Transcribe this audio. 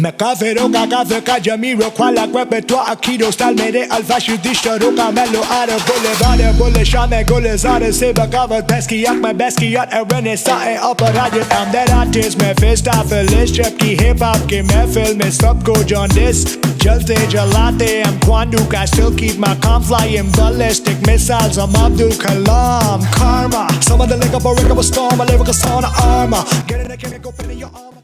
मैं काफे रोका काफे का जमीरो ख्वाला repertoire Aikido style मेरे अल्फा शुद्धिष्ट रोका मेलो आरे बोले शामे गोले ज़ारे से बगावत बस की याक मैं बस की याद एरने साए अपराजित I'm that artist मैं freestyle जबकि hip hop के महफिल में सबको जॉन्डिस जलते जलाते I'm Kwanduka I still keep my calm flying ballistic missiles I'm Abdul Kalam karma some of the lick up a rig of a storm a lyrical sauna armor get in the chemical in your armor